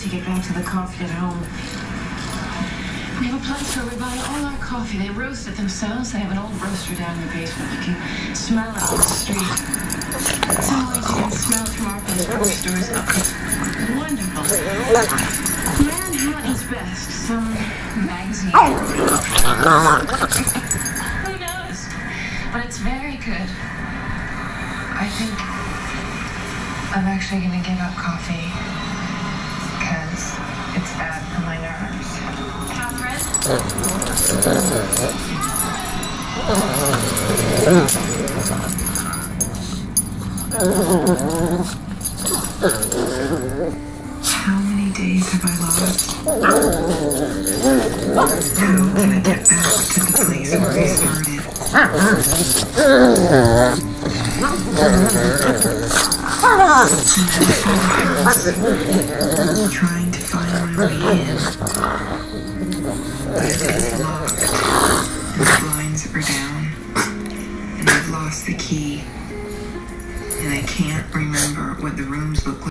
To get back to the coffee at home. We have a place where we buy all our coffee. They roast it themselves. They have an old roaster down in the basement. You can smell it on the street. Some ways you can smell it from our place bookstores. It's wonderful. Manhattan's best. Some magazine. Who knows? But it's very good. I think I'm actually going to give up coffee. It's bad for my nerves. Catherine? How many days have I lost? How can I get back to the place where I started? Trying to find my way in. But it's locked. And the blinds are down. And I've lost the key. And I can't remember what the rooms look like.